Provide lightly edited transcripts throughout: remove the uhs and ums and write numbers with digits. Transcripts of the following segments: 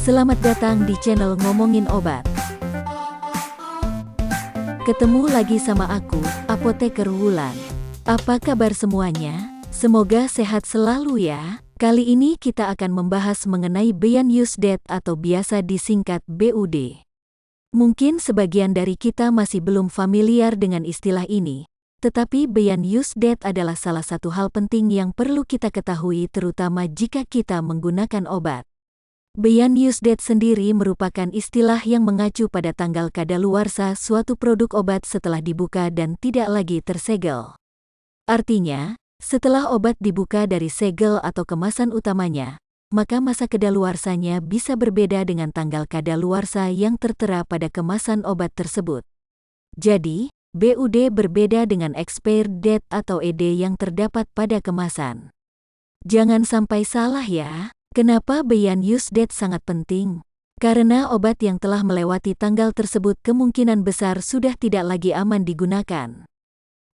Selamat datang di channel Ngomongin Obat. Ketemu lagi sama aku, Apoteker Wulan. Apa kabar semuanya? Semoga sehat selalu ya. Kali ini kita akan membahas mengenai Beyond Use Date atau biasa disingkat BUD. Mungkin sebagian dari kita masih belum familiar dengan istilah ini, tetapi Beyond Use Date adalah salah satu hal penting yang perlu kita ketahui terutama jika kita menggunakan obat. Beyond Use Date sendiri merupakan istilah yang mengacu pada tanggal kadaluarsa suatu produk obat setelah dibuka dan tidak lagi tersegel. Artinya, setelah obat dibuka dari segel atau kemasan utamanya, maka masa kadaluarsanya bisa berbeda dengan tanggal kadaluarsa yang tertera pada kemasan obat tersebut. Jadi, BUD berbeda dengan expired date atau ED yang terdapat pada kemasan. Jangan sampai salah ya. Kenapa Beyond Use Date sangat penting? Karena obat yang telah melewati tanggal tersebut kemungkinan besar sudah tidak lagi aman digunakan.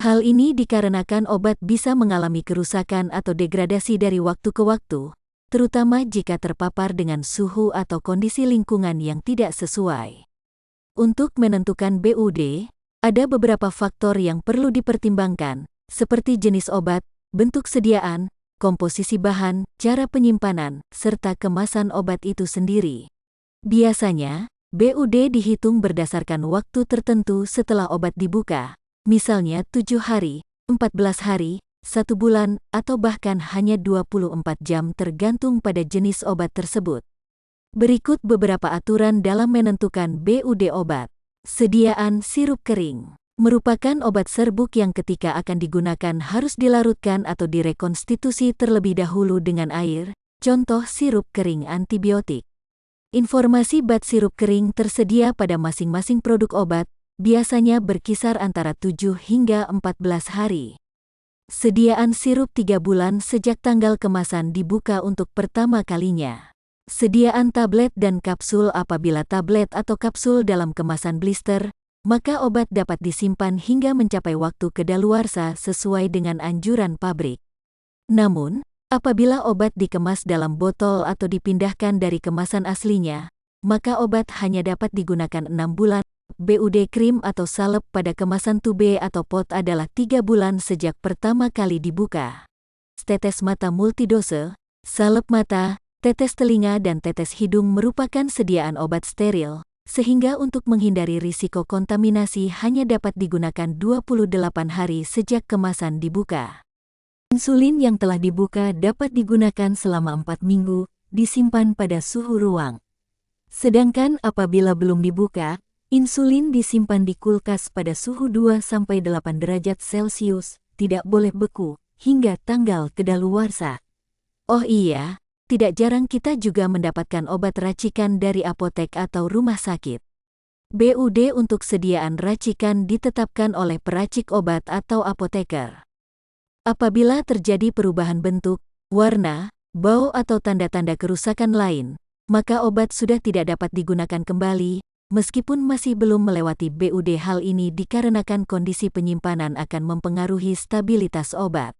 Hal ini dikarenakan obat bisa mengalami kerusakan atau degradasi dari waktu ke waktu, terutama jika terpapar dengan suhu atau kondisi lingkungan yang tidak sesuai. Untuk menentukan BUD, ada beberapa faktor yang perlu dipertimbangkan, seperti jenis obat, bentuk sediaan, komposisi bahan, cara penyimpanan, serta kemasan obat itu sendiri. Biasanya, BUD dihitung berdasarkan waktu tertentu setelah obat dibuka, misalnya 7 hari, 14 hari, 1 bulan, atau bahkan hanya 24 jam tergantung pada jenis obat tersebut. Berikut beberapa aturan dalam menentukan BUD obat. Sediaan sirup kering merupakan obat serbuk yang ketika akan digunakan harus dilarutkan atau direkonstitusi terlebih dahulu dengan air, contoh sirup kering antibiotik. Informasi bat sirup kering tersedia pada masing-masing produk obat, biasanya berkisar antara 7 hingga 14 hari. Sediaan sirup 3 bulan sejak tanggal kemasan dibuka untuk pertama kalinya. Sediaan tablet dan kapsul apabila tablet atau kapsul dalam kemasan blister, maka obat dapat disimpan hingga mencapai waktu kadaluarsa sesuai dengan anjuran pabrik. Namun, apabila obat dikemas dalam botol atau dipindahkan dari kemasan aslinya, maka obat hanya dapat digunakan 6 bulan. BUD krim atau salep pada kemasan tube atau pot adalah 3 bulan sejak pertama kali dibuka. Tetes mata multidose, salep mata, tetes telinga dan tetes hidung merupakan sediaan obat steril, sehingga untuk menghindari risiko kontaminasi hanya dapat digunakan 28 hari sejak kemasan dibuka. Insulin yang telah dibuka dapat digunakan selama 4 minggu, disimpan pada suhu ruang. Sedangkan apabila belum dibuka, insulin disimpan di kulkas pada suhu 2-8 derajat Celcius, tidak boleh beku, hingga tanggal kadaluarsa. Oh iya, tidak jarang kita juga mendapatkan obat racikan dari apotek atau rumah sakit. BUD untuk sediaan racikan ditetapkan oleh peracik obat atau apoteker. Apabila terjadi perubahan bentuk, warna, bau atau tanda-tanda kerusakan lain, maka obat sudah tidak dapat digunakan kembali, meskipun masih belum melewati BUD. Hal ini dikarenakan kondisi penyimpanan akan mempengaruhi stabilitas obat.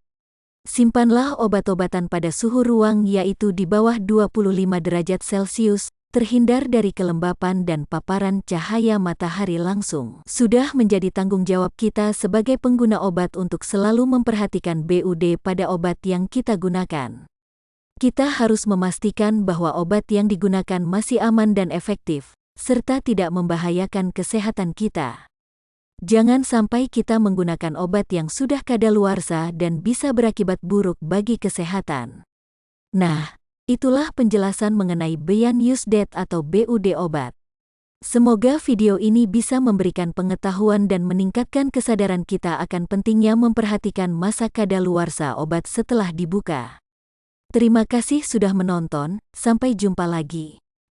Simpanlah obat-obatan pada suhu ruang yaitu di bawah 25 derajat Celcius, terhindar dari kelembapan dan paparan cahaya matahari langsung. Sudah menjadi tanggung jawab kita sebagai pengguna obat untuk selalu memperhatikan BUD pada obat yang kita gunakan. Kita harus memastikan bahwa obat yang digunakan masih aman dan efektif, serta tidak membahayakan kesehatan kita. Jangan sampai kita menggunakan obat yang sudah kadaluarsa dan bisa berakibat buruk bagi kesehatan. Nah, itulah penjelasan mengenai Beyond Use Date atau BUD obat. Semoga video ini bisa memberikan pengetahuan dan meningkatkan kesadaran kita akan pentingnya memperhatikan masa kadaluarsa obat setelah dibuka. Terima kasih sudah menonton, sampai jumpa lagi.